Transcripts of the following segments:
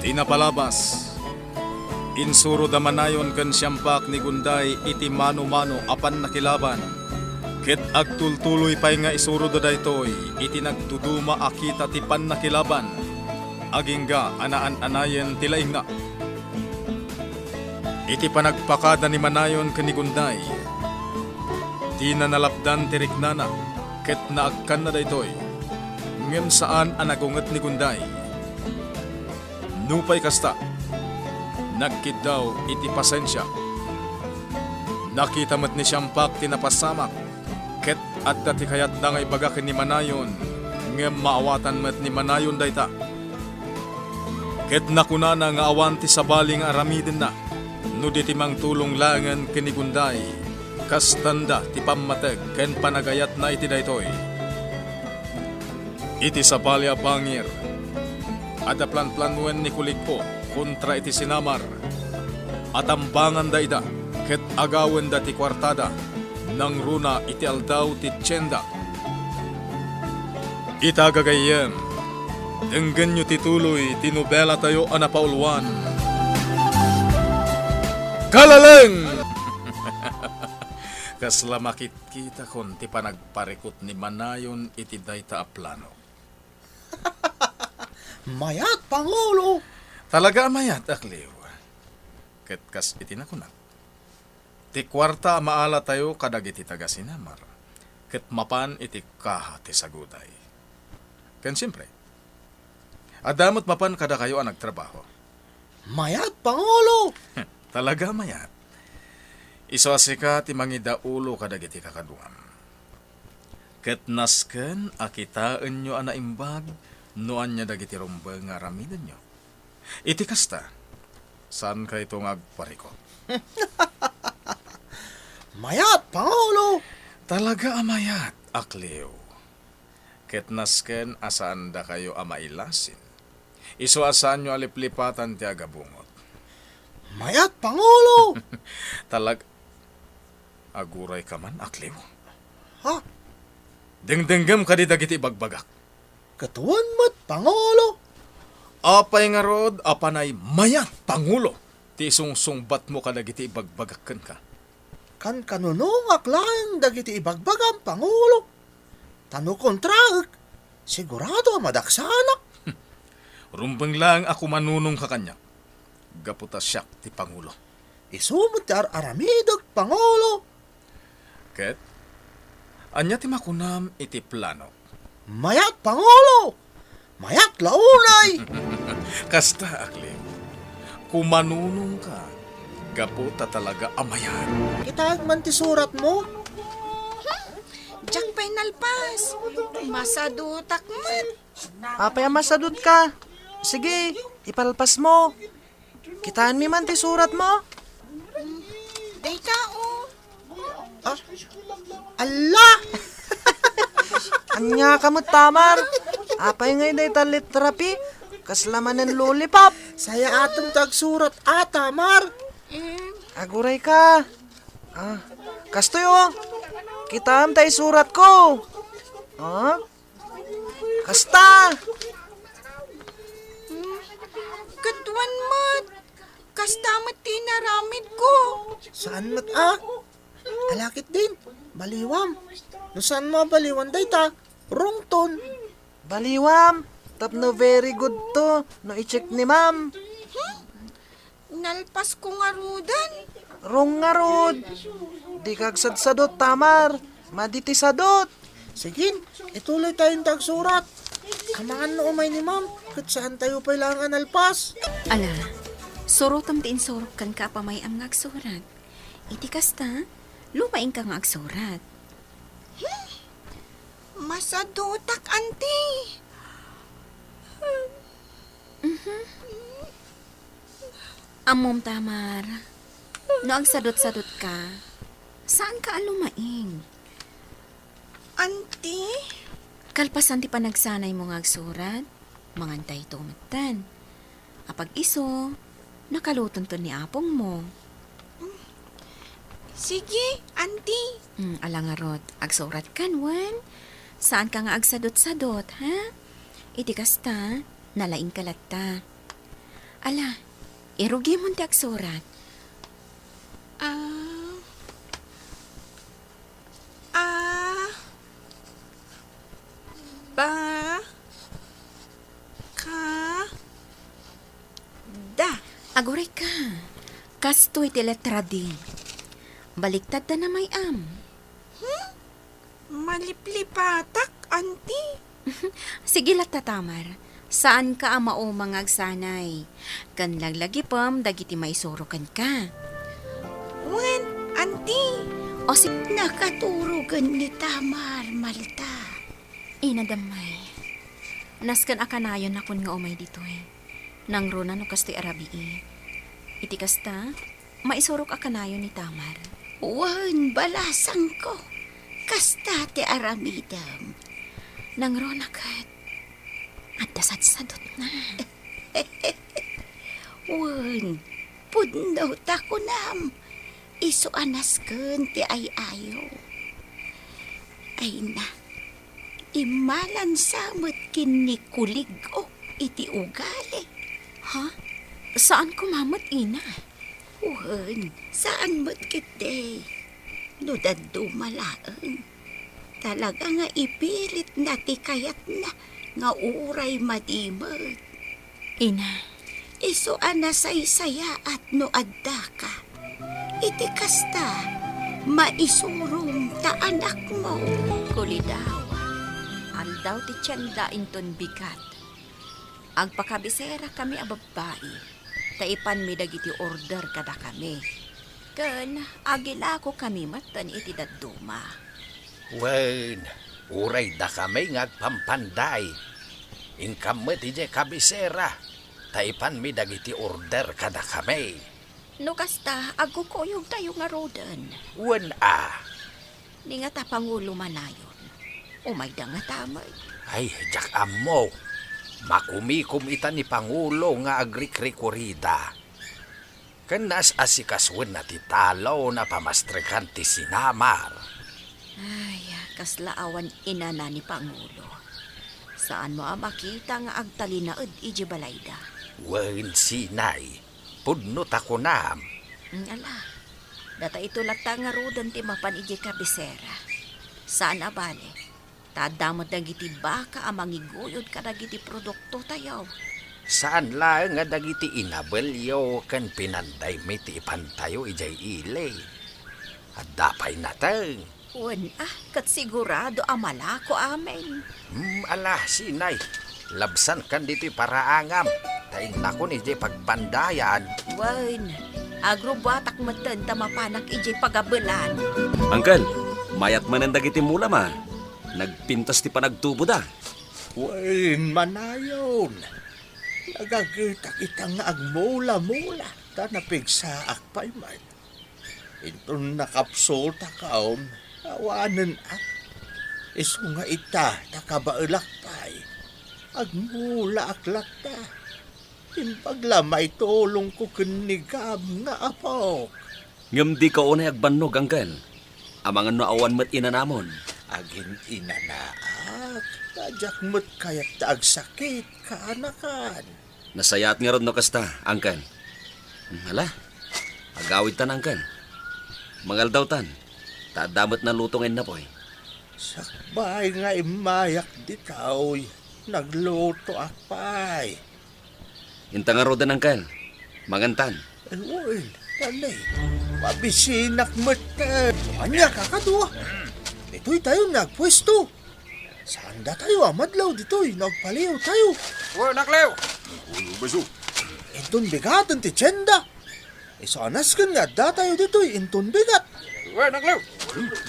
Tinapalabas. Insuro damanayon ken siyampak ni Gunday iti mano-mano apan nakilaban. Ket agtultuloy pay nga isuro da daytoy iti nagtuduma akita ti pan nakilaban. Agingga anaan-anayen ti laing na. Iti panagpakada ni manayon ken ni Gunday. Di na nalapdan ti riknana ket naagkan na daytoy. Ngem saan anagunget ni Gunday. Nupay kasta. Nagkid daw iti pasensya. Nakita met ni siyampak tinapasamak. Ket adda ti kayat da nga ibagaken ni manayon. Ngem maawatan met ni manayon dayta. Ket nakunana nga awan ti sabali nga aramiden na. No di ti mangtulong langan ken ni Gunday. Kastanda ti pammateg ken panagayat na iti daytoy. Iti sabali a bangir. Ada plan-planwen ni Kuligpo kontra iti sinamar. Atambangan da ida, ket agawen da ti kwartada, nang runa iti aldaw ti tsyenda. Itagagayem, denggen nyo tituloy tinubela tayo anapaulwan. Kalaleng! Kaslamakit kita kon ti panagparikot ni manayon iti dayta a plano. Mayat, Pangulo! Talaga mayat, akliw. Ket kas iti nakunat. Ti kwarta maala tayo kadag iti taga sinamar. Ket mapan iti kaha ti saguday. Ken siyempre, adamot mapan kada kayo ang nagtrabaho. Mayat, Pangulo! Talaga mayat. Iswasika ti mangidaulo kadag iti kakaduam. Ket nasken akitaan nyo anaimbag noan niya dagiti rumbeng nga ramiden nyo. Iti kasta, saan ka itong agparikot? Mayat, Pangulo! Talaga amayat, akliw. Ket nasken asaan da kayo amailasin. Iso asaan nyo aliplipatan ti agabungot. Mayat, Pangulo! Aguray ka man, akliw. Ha? Dengdenggam ka di dagiti bagbagak. Katuan mo't, Pangulo! Apay nga rod, apanay mayat, Pangulo. Ti sungsungbat mo ka dagiti ibagbagakan ka. Kan kanunong aklang dagiti ibagbagam, Pangulo. Tano kontraak, sigurado madaksanak. Rumbeng lang ako manunong ka kanya. Gaputa siyak ti Pangulo. Isumot ti aramidog, Pangulo. Ket, anya ti makunam iti plano. Mayat, Pangulo! Mayat, launay! Kasta, akliw. Kumanunong ka, gaputa talaga amayan. Kitag man ti surat mo. Diyak pa'y nalpas. Masadutak man. Apay masadot ka. Sige, ipalpas mo. Kitaan mi man ti surat mo. Day tao. Allah! Anya kamot tamar. Apay ngay day talit terapi. Kaslaman ng lollipop. Saya atom tagsurat atamar. Aguray ka. Kastoy. Kitaan tay surat ko. Kasta. Katuan mat. Kastamat tinaramid ko. Saan mat Alakit din. Baliwam. No saan mo baliwan day ta? Rungton. Baliwam. Tapno very good to. No i-check ni ma'am. Nalpas ko nga rudan. Rong nga rod. Di kagsadsadot tamar. Maditisadot. Sige, ituloy tayong tagsurat. Kamaan no umay ni ma'am. Kat saan tayo pailangan alpas? Ala, surutam ti insurok kan ka pamay ang ngagsurat. Iti kasta, lumaing ka nga agsurat. Masadutak, auntie. Amom tamar, no agsadot-sadot ka, saan ka lumaing? Auntie? Kalpasan ti panagsanay mo nga agsurat, mangantay tumatan. Apag iso, nakaluton to ni apong mo. Sige, auntie. Alangarot, agsurat kan, wan? Saan ka nga agsadot-sadot, ha? Iti kasta, nalaing kalata. Ala, irugi mo ti agsurat. Ah. Ah. Ba. Ka. Da. Aguray ka. Kastoy ti letra D. Baliktad ta na may am. Maliplipatak, auntie. Sige lata tamar. Saan ka ama o mangagsanay? Kan laglagi pam, dagiti may sorokan ka. Wen, auntie. O si Nakaturugan ni Tamar, Malta. inadamay. Naskan akanayon akon nga umay dito eh. Nang runa no kastoy arabii. Iti kasta, maisurok akanayon ni Tamar. Wen, balasang ko. Kastate aramidam. Nang runa kat, at dasad-sadot na. Wen, pudno tako nam. Iso anas ken ti ay ayo. Ay na, imalan samot kini kulig o iti ugali. Ha? Saan kumamot, ina? Wen, saan mo't kite? Nudad dumalaan. Talaga nga ipilit na ti kayat na nga uray madimot. Ina, Iso anasay-saya at no adda ka. Iti kasta, maisurong ta anak mo. kulidaw. Aldaw ti tiyanda inton bigat. Agpakabisera kami ababai. Taipan mi dagiti order kada kami. Ken, agila ko kami matan iti dadduma. Wen, uray da kami ngagpampanday. Ingkam mo ti kabisera. Taipan mi dagiti order kada kami. No kasta, agkukuyog tayo nga rodan. Wen Ni nga ta Pangulo manayon. Umay da nga tamay. Ay, jak amo. Makumikum ita ni Pangulo nga agrikrikurida. Kanas asikaswen na ti talaw na pamastrekan ti sinamar. Ay, kaslaawan ina na ni Pangulo. Saan mo makita nga agtalinaed iji balayda? Wen sinay. Pudnot ako nam. Ala, data ito lata nga rodan ti mapan iji kabisera. Saan abale? Tadamot dagiti baka amangiguyod ka dagiti produkto tayaw. Saan lang nga dagiti inabelyo kan pinanday may ti ipantayo ijay ile. At dapay natang. Wen kat sigurado amala ko amen. Ala, sinay. Labsan kan dito'y paraangam. Tain na ko ni ijay pagpandayan. Wen, agrobatak matan tamapanak iji pagabelan. Angkel, mayat man ang dagiti mula ma. Nagpintas ti panagtubo da. Wen, manayon. Nagagita kita nga agmula-mula. Ta napigsaak pa'y man. Ito nakapsol ta kaon. Awanan at. Iso nga ita, takabailak pa'y. Agmula aklat ta. Impaglamay tulong ko kinigam nga apok. Ngam di ka unay agbannog, Angkel. Amangan no awan mat inanamon. Agin inanaak. Tadyak mo't kaya't taag sakit kaanakan. Nasayat nga ron no kasta, Angkel. Hala, agawid tan, Angkel. Mangaldaw tan. Tadamot na lutongin na po'y. Sakbay nga imayak ditaw. Nagluto akpay. Inta nga rodan, Angkel. Mangantan. Ay, well, tanay. Mabisinak mata. Anya kakadwa. Dito'y tayo nagpwesto. Saan da tayo amadlaw dito'y nagpaliw tayo. Wen, naklew! Inton bigatan ti tiyenda. Isanas kan nga da tayo dito'y inton bigat. Wen, naklew!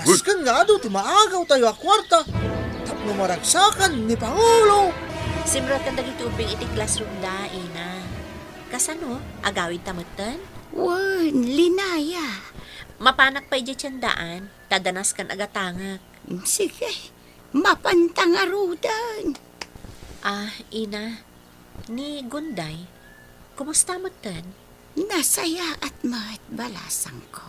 Naskan nga do ti maagaw tayo a kwarta. Tapno maragsakan ni Pangulo. Simrot kan dagiti ubing iti classroom da, ina. Kasano, agawid tamatan? Wen, linaya. Mapanak pa iji tiyandaan, tadanas kan agatangak. Sige, mapantangarudan. Ah, ina, ni Gunday, kumusta mo tan? Nasaya at mat balasang ko.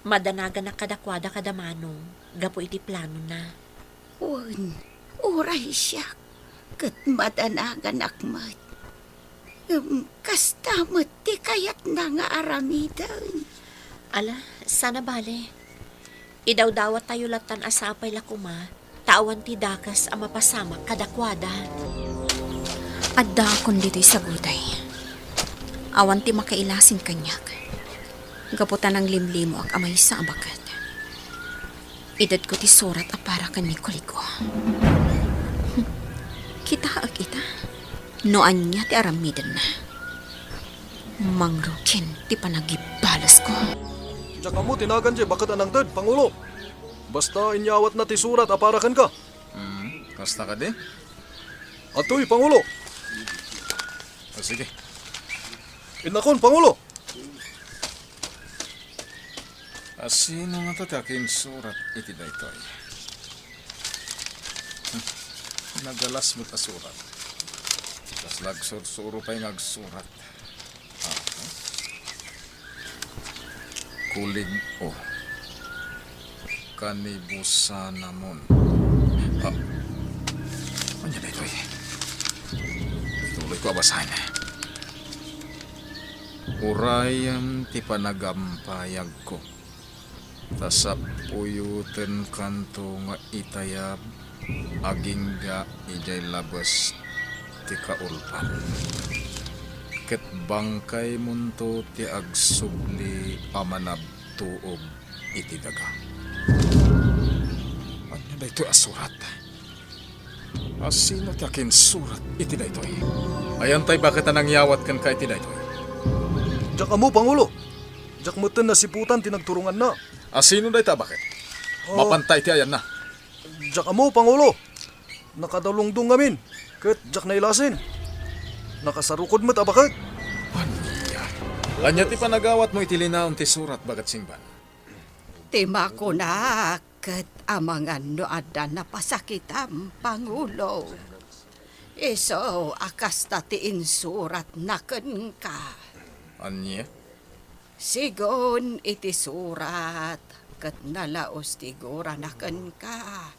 Madanagan na kadakwada kadamanong, gapo iti plano na. Wen, uray siya. Kat madanagan akmat. Kasta ti kayat na nga aramidan. Ala, sana bale. Idawdawat tayo latan asapay lakuma, tawan ti dakas ang mapasamak kadakwada. Adda akon dito'y saguday. Awan ti makailasin kanyak. Gaputan ng limlimo ak amay sa abakat. Idad ko ti surat a para kan ni Kuligo. Kita ak ita. Noan niya ti aramidan na. Mangrukin ti panagibalas ko. Diyak mo tinagan di bakit anang dad, Pangulo. Basta inyawat na ti surat aparakan ka. Kasta ka di? Atoy, Pangulo. O sige. Inakon, Pangulo. Sino nga tatakin surat iti daytoy? Nagalas mo't asurat. Tas lagsursuro pa'y ngagsurat. Kulig o. Kanibusa namon. Ano daytoy? Tuloy ko abasahin. Urayam ti panagampayag ko. Tasapuyuten kanto nga itayab aging ga ijay labas ti kaulpan. Ket bangkay munto ti agsubli amanab tuog iti daga. Ano da ito asurat? Asino ti akin surat iti da ito? Ayan tay bakit anang yawat kan ka iti da ito? Diyak mo, Pangulo. Diyak mo na siputan tinagturungan na. Asino da ito bakit? Mapantay ti ayan na. Diyak mo, Pangulo. Nakadalungdong ngamin. Ket diyak na ilasin. Nakasarukod mo't abakit. Lanya ti panagawat mo itilinaon ti surat bagat singban. Tima ko na kat amangan no ada na pasakitam, Pangulo. Iso akas tatiin surat na ken ka. Anya? Sigon iti surat kat nalaos ti gura na ken ka.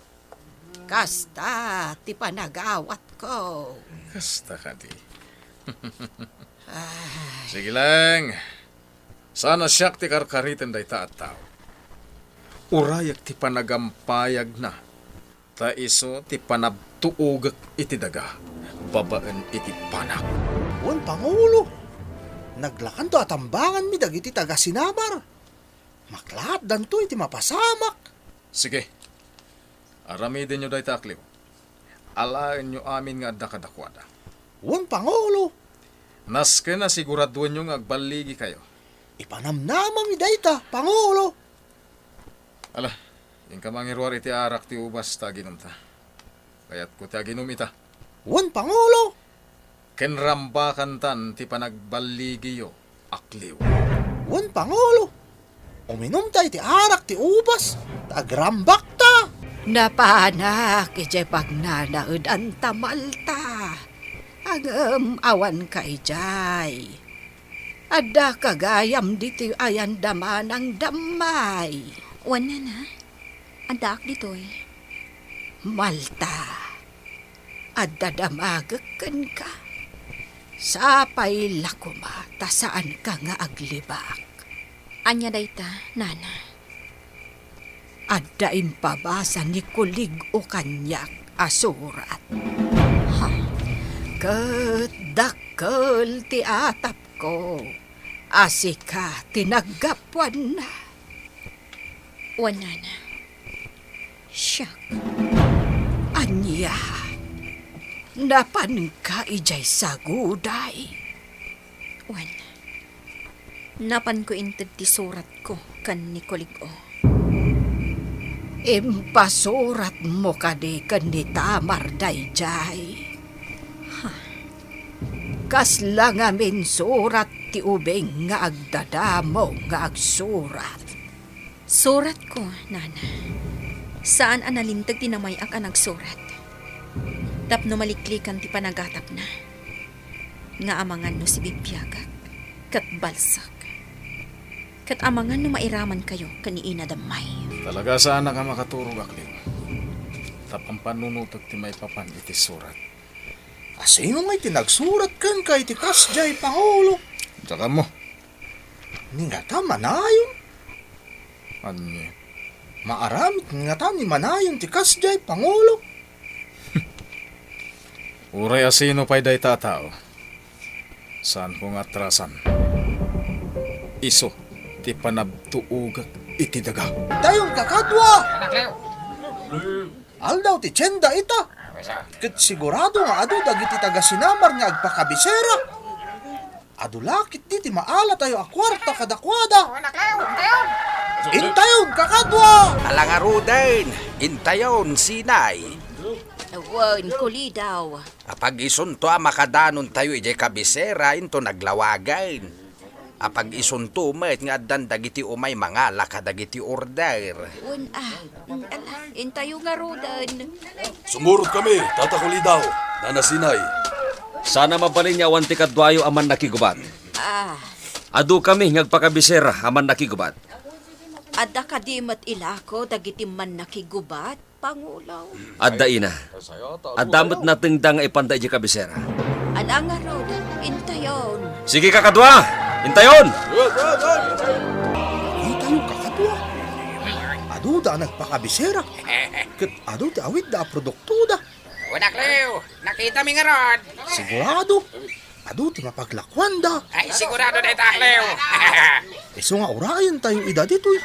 Kasta ti panagawat ko. Kasta ka di. Sige lang. Sana siyak ti karkaritan day ta at tao. Urayak ti panagampayag na. Ta iso ti panabtuugak iti daga. Babaan iti panak. Wan, Pangulo. Naglakan to atambangan mi dagiti taga Sinamar. Maklat dan to iti mapasamak. Sige. Aramidin nyo day ta akliw. Alain nyo amin nga adda kadakwada. Wan, Pangulo. Naske na siguraduan nyo nga agbaligi kayo. Ipanamnama mi dayta, Pangulo. Ala, yung kamangirwar iti arak ti ubas ta ginunta. Kaya't ko ti aginum ita. Wan, Pangulo. Kenrambakan tan ti panagbaligiyo akliw. Wan, Pangulo. Uminom tayo ti arak ti ubas. Tagrambak ta. Napanak ije pagnanaud ang tamalta. Agam awan ka ijay. Ada kagayam diti ayan daman ang damay. Wana na. Adda ak dito'y. Malta. Ada damagakan ka. Sapay lakuma ta saan ka nga aglibak. Anya dayta, nana. Adda impabasa ni kulig o kanyak asurat. Ket dakkel ti atap ko. Asika tinaggapuan na. Wana na. Siyak. Anya. Napan ka ijay saguday. Wana. Napan ko inted ti surat ko kan ni Kuligo. Impasurat mo kadi kan ni Tamar dayjay. Kas lang amin surat ti ubeng nga agdadamo nga agsurat. Surat ko, nana. Saan analintag tinamay ak ang nagsurat? Tapno maliklikan ti panagatap na. Nga amangan no si Bibiyagak, kat balsak. Kat amangan no mairaman kayo kaniina damay. Talaga sana ka makaturog akliw. Tapang panunutag ti may papan iti surat. Asino ngay tinagsurat kan kay tikas jay Pangulo. Tsaka mo, Ni nga ta manayon. ano Maaramit nga ta ni manayon tikas jay Pangulo. uray asino pa'y day tatao. Saan kong atrasan? Iso, ti panabtuugak iti daga. Dayon kakadwa. Aldaw ti tiyenda ita. Ket sigurado nga adu dagiti taga Sinamar nga agpakabisera. Adu lakit di ti maala tayo a kwarta kadakwada. Intayon kakadwa. Alangarudain, intayon sinay. Wan, kulidaw. Apag isunto makadanon tayo ijay kabisera, into naglawagain. Apag isunto met nga addan dagiti umay mga lakadagiti order. Wan, intayo nga rodan. Sumurot kami, Tata Kulidaw, nanasinay. Sana mabalin niya awan ti kadwayo aman nakigubat. Adu kami ngagpakabisera aman nakigubat. Adda kadimat ilako, dagiti man nakigubat, Pangulo. Adda ina. Adamot na tingdang ipanda iti kabisera. Ala nga rodan, intayon. Sige kakadwa! Intayon! Intayo kakadwa. Adu da nagpakabisera. Ket adu ti awit da produkto da. Unaklew, nakita mi nga rod. Sigurado. Adu ti mapaglakwan da. Ay, sigurado na itaklew. Iso nga urayan tayo ida ditoy.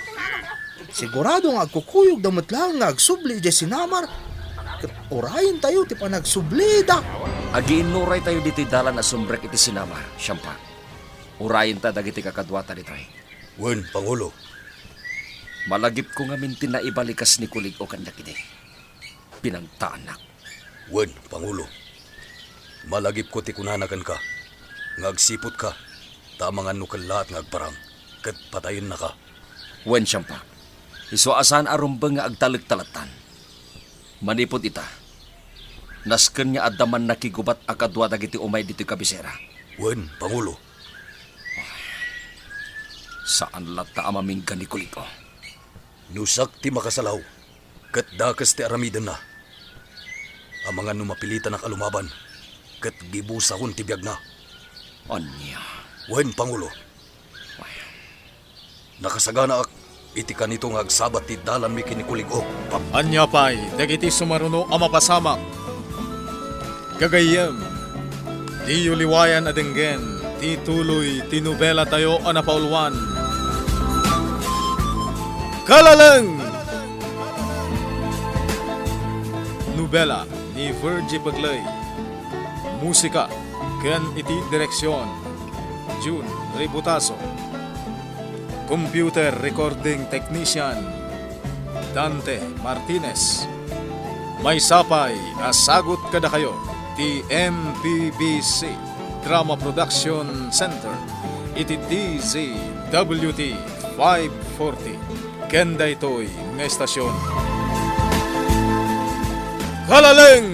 Sigurado nga agkukuyog damot lang nga agsubli di Sinamar. Ket urayan tayo ti panagsubli da. Agiinuray tayo diti dalan na sumbrek iti Sinamar, Siyampa. Urayin ta dagiti kakadwata ditoy. Wen, Pangulo. Malagip ko nga mintin na ibalikas ni kulig o kandak iti. Pinagtaanak. Wen, Pangulo. Malagip ko ti kunanakan ka. Ngagsipot ka. Tamangan no lahat nga agparang. Ket patayin na ka. Wen, Siyampa. Iso asan arumbang nga agtalag-talatan. Manipod ita. Nasken nga adaman nakigubat akadwa dagiti umay dito kabisera. Wen, Pangulo. Saan lata amaming gani kulig o? Nusak ti makasalaw. Ket dakas ti aramidan na. Ang mga numapilitan ng kalumaban. Ket gibusahon ti biyag na. Anya. Wen, Pangulo. Nakasagana ak iti kanito nga agsabat ti dalan mi kinikulig o. Anya pa'y dagiti sumaruno ang mapasamak. Gagayem, di uliwayan adenggen, ti tuloy, tinubela tayo o napaulwan. Kalalang! Nubela ni Virgie Baglay. Musika, ken iti direksyon, June Rebutaso. Computer Recording Technician, Dante Martinez. May sapay, asagot kada kayo, ti MPBC Drama Production Center, iti DZWT 540. Kenda ito'y nga estasyon. Kalalang!